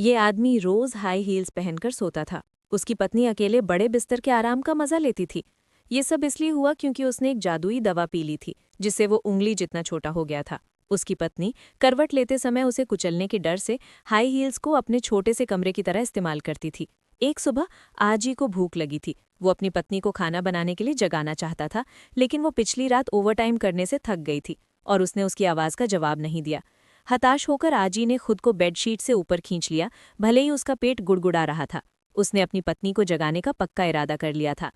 ये आदमी रोज high heels पहनकर सोता था। उसकी पत्नी अकेले बड़े बिस्तर के आराम का मजा लेती थी। ये सब इसलिए हुआ क्योंकि उसने एक जादुई दवा पी ली थी, जिससे वो उंगली जितना छोटा हो गया था। उसकी पत्नी करवट लेते समय उसे कुचलने के डर से हाई हील्स को अपने छोटे से कमरे की तरह इस्तेमाल करती थी। एक सुबह आजी को भूख लगी थी। वो अपनी पत्नी को खाना बनाने के लिए जगाना चाहता था, लेकिन वो पिछली रात ओवरटाइम करने से थक गई थी और उसने उसकी आवाज़ का जवाब नहीं दिया। हताश होकर आजी ने खुद को बेडशीट से ऊपर खींच लिया, भले ही उसका पेट गुड़गुड़ा रहा था। उसने अपनी पत्नी को जगाने का पक्का इरादा कर लिया था।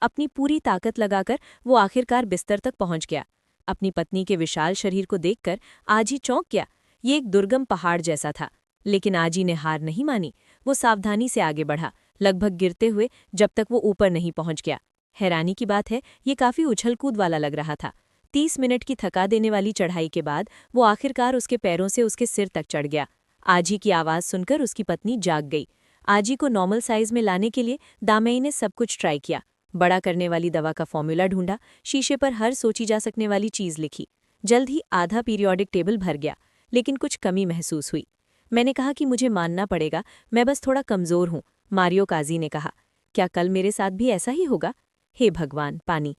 अपनी पूरी ताकत लगाकर वो आखिरकार बिस्तर तक पहुंच गया। अपनी पत्नी के विशाल शरीर को देखकर आजी चौंक गया। ये एक दुर्गम पहाड़ जैसा था, लेकिन आजी ने हार नहीं मानी। वो सावधानी से आगे बढ़ा, लगभग गिरते हुए, जब तक वो ऊपर नहीं पहुंच गया। हैरानी की बात है, ये काफी उछल कूद वाला लग रहा था। 30 मिनट की थका देने वाली चढ़ाई के बाद वो आखिरकार उसके पैरों से उसके सिर तक चढ़ गया। आजी की आवाज़ सुनकर उसकी पत्नी जाग गई। आजी को नॉर्मल साइज में लाने के लिए दामेई ने सब कुछ ट्राई किया। बड़ा करने वाली दवा का फॉर्मूला ढूंढा, शीशे पर हर सोची जा सकने वाली चीज़ लिखी। जल्द ही आधा पीरियोडिक टेबल भर गया, लेकिन कुछ कमी महसूस हुई। मैंने कहा कि मुझे मानना पड़ेगा, मैं बस थोड़ा कमज़ोर हूँ, मारियो काजी ने कहा। क्या कल मेरे साथ भी ऐसा ही होगा? हे भगवान, पानी।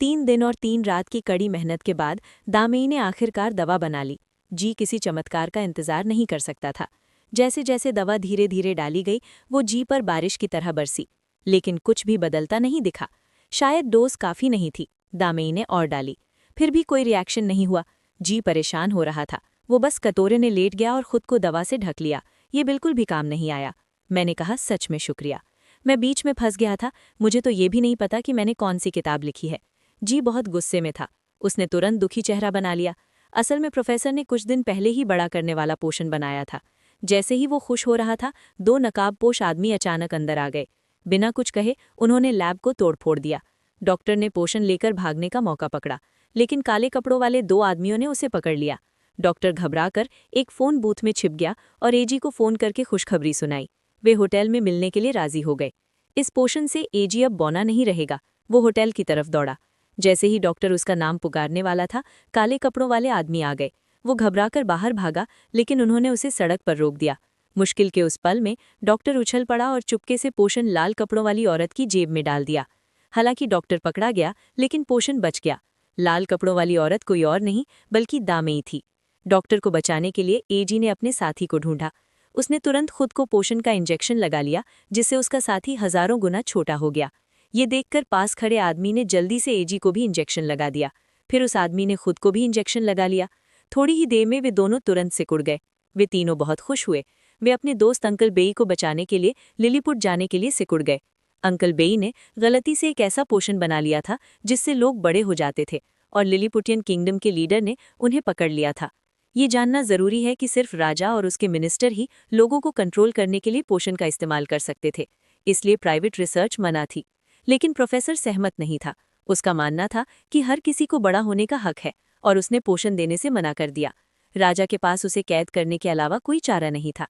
3 दिन और 3 रात की कड़ी मेहनत के बाद दामेई ने आखिरकार दवा बना ली। जी किसी चमत्कार का इंतजार नहीं कर सकता था। जैसे जैसे दवा धीरे धीरे डाली गई, वो जी पर बारिश की तरह बरसी, लेकिन कुछ भी बदलता नहीं दिखा। शायद डोज काफ़ी नहीं थी। दामेई ने और डाली, फिर भी कोई रिएक्शन नहीं हुआ। जी परेशान हो रहा था। वो बस कटोरे ने लेट गया और खुद को दवा से ढक लिया। ये बिल्कुल भी काम नहीं आया। मैंने कहा, सच में शुक्रिया। मैं बीच में फंस गया था। मुझे तो ये भी नहीं पता कि मैंने कौन सी किताब लिखी है। जी बहुत गुस्से में था। उसने तुरंत दुखी चेहरा बना लिया। असल में प्रोफेसर ने कुछ दिन पहले ही बड़ा करने वाला पोषण बनाया था। जैसे ही वो खुश हो रहा था, 2 नकाबपोश आदमी अचानक अंदर आ गए। बिना कुछ कहे उन्होंने लैब को तोड़फोड़ दिया। डॉक्टर ने पोषण लेकर भागने का मौका पकड़ा, लेकिन काले कपड़ों वाले 2 आदमियों ने उसे पकड़ लिया। डॉक्टर घबराकर एक फ़ोन बूथ में छिप गया और एजी को फ़ोन करके खुशखबरी सुनाई। वे होटल में मिलने के लिए राजी हो गए। इस पोषण से एजी अब बौना नहीं रहेगा। वो होटल की तरफ दौड़ा। जैसे ही डॉक्टर उसका नाम पुकारने वाला था, काले कपड़ों वाले आदमी आ गए। वो घबराकर बाहर भागा, लेकिन उन्होंने उसे सड़क पर रोक दिया। मुश्किल के उस पल में डॉक्टर उछल पड़ा और चुपके से पोषण लाल कपड़ों वाली औरत की जेब में डाल दिया। हालांकि डॉक्टर पकड़ा गया, लेकिन पोषण बच गया। लाल कपड़ों वाली औरत कोई और नहीं बल्कि दामेई थी। डॉक्टर को बचाने के लिए एजी ने अपने साथी को ढूंढा। उसने तुरंत खुद को पोषण का इंजेक्शन लगा लिया, जिससे उसका साथी हजारों गुना छोटा हो गया। ये देखकर पास खड़े आदमी ने जल्दी से एजी को भी इंजेक्शन लगा दिया। फिर उस आदमी ने खुद को भी इंजेक्शन लगा लिया। थोड़ी ही देर में वे दोनों तुरंत सिकुड़ गए। वे तीनों बहुत खुश हुए। वे अपने दोस्त अंकल बेई को बचाने के लिए लिलीपुट जाने के लिए सिकुड़ गए। अंकल बेई ने गलती से एक ऐसा पोषण बना लिया था जिससे लोग बड़े हो जाते थे, और लिलीपुटियन किंगडम के लीडर ने उन्हें पकड़ लिया था। ये जानना जरूरी है कि सिर्फ राजा और उसके मिनिस्टर ही लोगों को कंट्रोल करने के लिए पोषण का इस्तेमाल कर सकते थे, इसलिए प्राइवेट रिसर्च मना थी। लेकिन प्रोफेसर सहमत नहीं था। उसका मानना था कि हर किसी को बड़ा होने का हक है, और उसने पोषण देने से मना कर दिया। राजा के पास उसे कैद करने के अलावा कोई चारा नहीं था।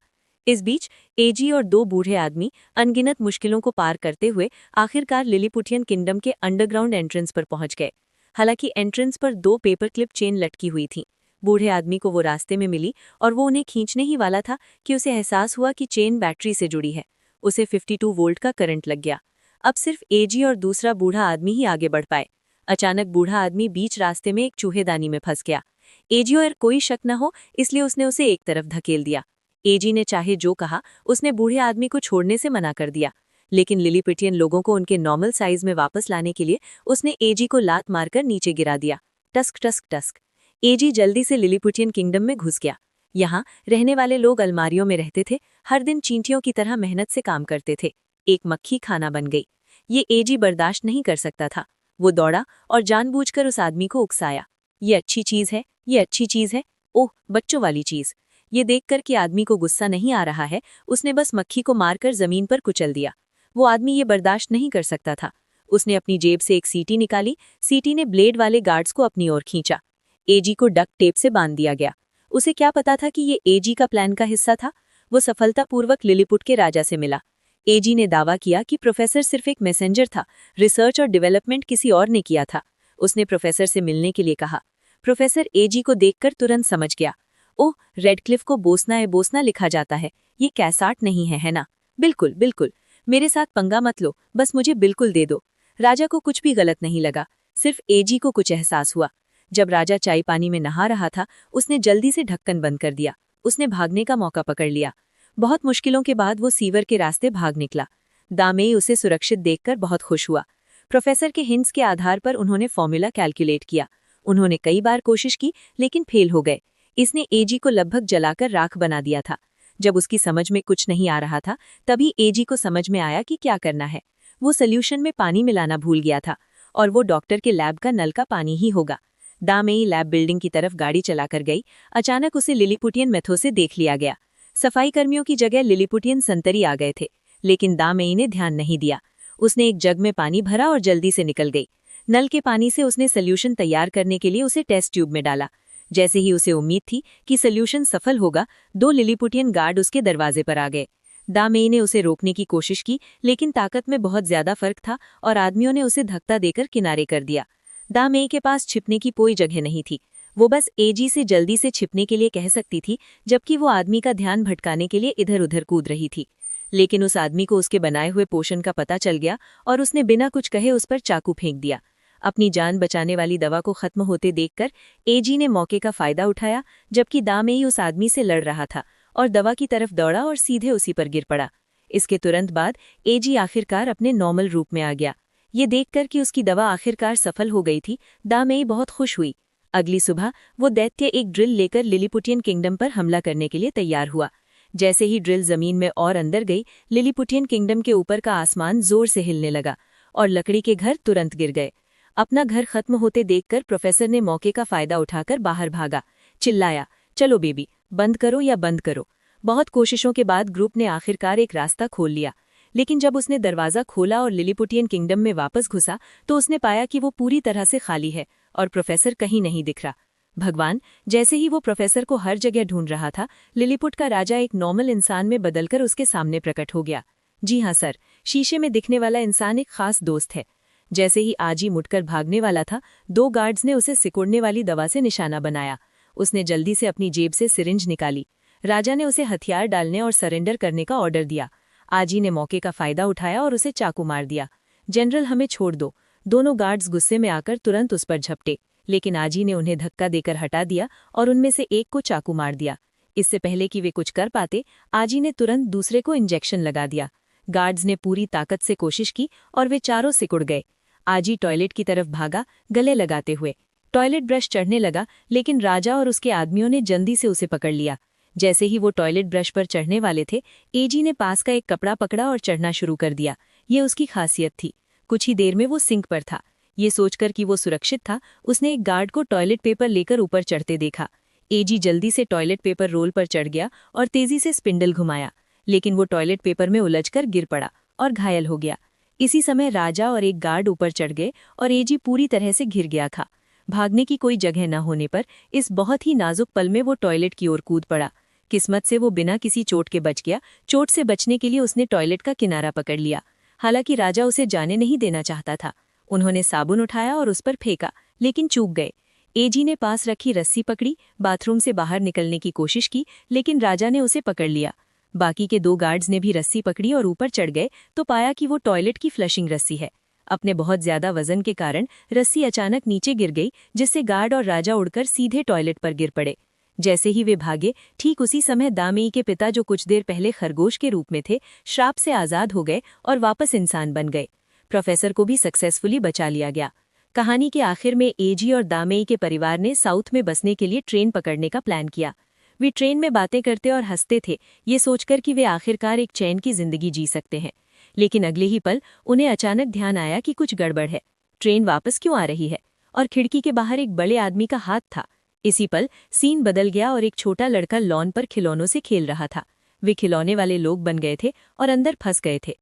इस बीच एजी और 2 बूढ़े आदमी अनगिनत मुश्किलों को पार करते हुए आखिरकार लिलीपुटियन किंगडम के अंडरग्राउंड एंट्रेंस पर पहुंच गए। हालांकि एंट्रेंस पर 2 पेपर क्लिप चेन लटकी हुई थी। बूढ़े आदमी को वो रास्ते में मिली और वो उन्हें खींचने ही वाला था कि उसे एहसास हुआ कि चेन बैटरी से जुड़ी है। उसे 52 वोल्ट का करंट लग गया। अब सिर्फ एजी और दूसरा बूढ़ा आदमी ही आगे बढ़ पाए। अचानक बूढ़ा आदमी बीच रास्ते में एक चूहेदानी में फंस गया। एजी और कोई शक न हो, इसलिए उसने उसे एक तरफ धकेल दिया। एजी ने चाहे जो कहा, उसने बूढ़े आदमी को छोड़ने से मना कर दिया। लेकिन लिलीपिटियन लोगों को उनके नॉर्मल साइज में वापस लाने के लिए उसने एजी को लात मारकर नीचे गिरा दिया। Tusk tusk tusk. एजी जल्दी से लिलीपुटियन किंगडम में घुस गया। यहाँ रहने वाले लोग अलमारियों में रहते थे, हर दिन चींटियों की तरह मेहनत से काम करते थे। एक मक्खी खाना बन गई। ये एजी बर्दाश्त नहीं कर सकता था। वो दौड़ा और जानबूझकर उस आदमी को उकसाया। ये अच्छी चीज है, ये अच्छी चीज है। ओह, बच्चों वाली चीज। ये देखकर कि आदमी को गुस्सा नहीं आ रहा है, उसने बस मक्खी को मारकर जमीन पर कुचल दिया। वो आदमी ये बर्दाश्त नहीं कर सकता था। उसने अपनी जेब से एक सीटी निकाली। सीटी ने ब्लेड वाले गार्ड्स को अपनी ओर खींचा। एजी को डक्ट टेप से बांध दिया गया। उसे क्या पता था कि ये एजी का प्लान का हिस्सा था। वो सफलतापूर्वक लिलीपुट के राजा से मिला। एजी ने दावा किया कि प्रोफेसर सिर्फ एक मैसेंजर था, रिसर्च और डेवलपमेंट किसी और ने किया था। उसने प्रोफेसर से मिलने के लिए कहा। प्रोफेसर एजी को देखकर तुरंत समझ गया। ओह, रेडक्लिफ को बोसना ए बोसना लिखा जाता है। ये कैसाट नहीं है ना? बिल्कुल बिल्कुल, मेरे साथ पंगा मत लो, बस मुझे बिल्कुल दे दो। राजा को कुछ भी गलत नहीं लगा, सिर्फ एजी को कुछ एहसास हुआ। जब राजा चाय पानी में नहा रहा था, उसने जल्दी से ढक्कन बंद कर दिया। उसने भागने का मौका पकड़ लिया। बहुत मुश्किलों के बाद वो सीवर के रास्ते भाग निकला। दामेई उसे सुरक्षित देखकर बहुत खुश हुआ। प्रोफेसर के हिंट्स के आधार पर उन्होंने फॉर्मूला कैलकुलेट किया। उन्होंने कई बार कोशिश की, लेकिन फेल हो गए। इसने एजी को लगभग जलाकर राख बना दिया था। जब उसकी समझ में कुछ नहीं आ रहा था, तभी एजी को समझ में आया कि क्या करना है। वो सॉल्यूशन में पानी मिलाना भूल गया था, और वो डॉक्टर के लैब का नल का पानी ही होगा। दामेई लैब बिल्डिंग की तरफ गाड़ी चलाकर गई। अचानक उसे लिलीपुटियन मेथोड से देख लिया गया। सफाई कर्मियों की जगह लिलीपुटियन संतरी आ गए थे, लेकिन दामेई ने ध्यान नहीं दिया। उसने एक जग में पानी भरा और जल्दी से निकल गई। नल के पानी से उसने सॉल्यूशन तैयार करने के लिए उसे टेस्ट ट्यूब में डाला। जैसे ही उसे उम्मीद थी कि सॉल्यूशन सफल होगा, 2 लिलीपुटियन गार्ड उसके दरवाजे पर आ गए। दामेई ने उसे रोकने की कोशिश की, लेकिन ताकत में बहुत ज्यादा फर्क था और आदमियों ने उसे धक्का देकर किनारे कर दिया। दामेई के पास छिपने की कोई जगह नहीं थी। वो बस एजी से जल्दी से छिपने के लिए कह सकती थी, जबकि वो आदमी का ध्यान भटकाने के लिए इधर उधर कूद रही थी। लेकिन उस आदमी को उसके बनाए हुए पोषण का पता चल गया और उसने बिना कुछ कहे उस पर चाकू फेंक दिया। अपनी जान बचाने वाली दवा को खत्म होते देखकर एजी ने मौके का फायदा उठाया, जबकि दामेई उस आदमी से लड़ रहा था और दवा की तरफ दौड़ा और सीधे उसी पर गिर पड़ा। इसके तुरंत बाद एजी आखिरकार अपने नॉर्मल रूप में आ गया। ये देखकर कि उसकी दवा आखिरकार सफल हो गई थी, दामेई बहुत खुश हुई। अगली सुबह वो दैत्य एक ड्रिल लेकर लिलीपुटियन किंगडम पर हमला करने के लिए तैयार हुआ। जैसे ही ड्रिल जमीन में और अंदर गई, लिलीपुटियन किंगडम के ऊपर का आसमान जोर से हिलने लगा और लकड़ी के घर तुरंत गिर गए। अपना घर खत्म होते देखकर प्रोफेसर ने मौके का फायदा उठाकर बाहर भागा। चिल्लाया, चलो बेबी, बंद करो या बंद करो। बहुत कोशिशों के बाद ग्रुप ने आखिरकार एक रास्ता खोल लिया, लेकिन जब उसने दरवाजा खोला और लिलीपुटियन किंगडम में वापस घुसा, तो उसने पाया कि वो पूरी तरह से खाली है और प्रोफेसर कहीं नहीं दिख रहा। भगवान, जैसे ही वो प्रोफेसर को हर जगह ढूंढ रहा था, लिलीपुट का राजा एक नॉर्मल इंसान में बदलकर उसके सामने प्रकट हो गया। जी हाँ सर, शीशे में दिखने वाला इंसान एक खास दोस्त है। जैसे ही आजी मुड़कर भागने वाला था, 2 गार्ड्स ने उसे सिकुड़ने वाली दवा से निशाना बनाया। उसने जल्दी से अपनी जेब से सिरिंज निकाली। राजा ने उसे हथियार डालने और सरेंडर करने का ऑर्डर दिया। आजी ने मौके का फायदा उठाया और उसे चाकू मार दिया। जनरल, हमें छोड़ दो। दोनों गार्ड्स गुस्से में आकर तुरंत उस पर झपटे, लेकिन आजी ने उन्हें धक्का देकर हटा दिया और उनमें से एक को चाकू मार दिया। इससे पहले कि वे कुछ कर पाते, आजी ने तुरंत दूसरे को इंजेक्शन लगा दिया। गार्ड्स ने पूरी ताकत से कोशिश की और वे चारों सिकुड़ गए। आजी टॉयलेट की तरफ भागा, गले लगाते हुए। टॉयलेट ब्रश चढ़ने लगा, लेकिन राजा और उसके आदमियों ने जल्दी से उसे पकड़ लिया। जैसे ही वो टॉयलेट ब्रश पर चढ़ने वाले थे, एजी ने पास का एक कपड़ा पकड़ा और चढ़ना शुरू कर दिया। ये उसकी खासियत थी। कुछ ही देर में वो सिंक पर था। ये सोचकर कि वो सुरक्षित था, उसने एक गार्ड को टॉयलेट पेपर लेकर ऊपर चढ़ते देखा। एजी जल्दी से टॉयलेट पेपर रोल पर चढ़ गया और तेजी से स्पिंडल घुमाया, लेकिन वो टॉयलेट पेपर में उलझकर गिर पड़ा और घायल हो गया। इसी समय राजा और एक गार्ड ऊपर चढ़ गए और एजी पूरी तरह से घिर गया था। भागने की कोई जगह न होने पर इस बहुत ही नाजुक पल में वो टॉयलेट की ओर कूद पड़ा। किस्मत से वो बिना किसी चोट के बच गया। चोट से बचने के लिए उसने टॉयलेट का किनारा पकड़ लिया। हालांकि राजा उसे जाने नहीं देना चाहता था। उन्होंने साबुन उठाया और उस पर फेंका, लेकिन चूक गए। एजी ने पास रखी रस्सी पकड़ी, बाथरूम से बाहर निकलने की कोशिश की, लेकिन राजा ने उसे पकड़ लिया। बाकी के 2 गार्ड्स ने भी रस्सी पकड़ी और ऊपर चढ़ गए, तो पाया कि वो टॉयलेट की फ्लशिंग रस्सी है। अपने बहुत ज्यादा वजन के कारण रस्सी अचानक नीचे गिर गई, जिससे गार्ड और राजा उड़कर सीधे टॉयलेट पर गिर पड़े। जैसे ही वे भागे, ठीक उसी समय दामेई के पिता, जो कुछ देर पहले खरगोश के रूप में थे, श्राप से आजाद हो गए और वापस इंसान बन गए। प्रोफेसर को भी सक्सेसफुली बचा लिया गया। कहानी के आखिर में एजी और दामेई के परिवार ने साउथ में बसने के लिए ट्रेन पकड़ने का प्लान किया। वे ट्रेन में बातें करते और हंसते थे, ये सोचकर कि वे आखिरकार एक चैन की जिंदगी जी सकते हैं। लेकिन अगले ही पल उन्हें अचानक ध्यान आया कि कुछ गड़बड़ है। ट्रेन वापस क्यों आ रही है? और खिड़की के बाहर एक बड़े आदमी का हाथ था। इसी पल सीन बदल गया और एक छोटा लड़का लॉन पर खिलौनों से खेल रहा था। वे खिलौने वाले लोग बन गए थे और अंदर फंस गए थे।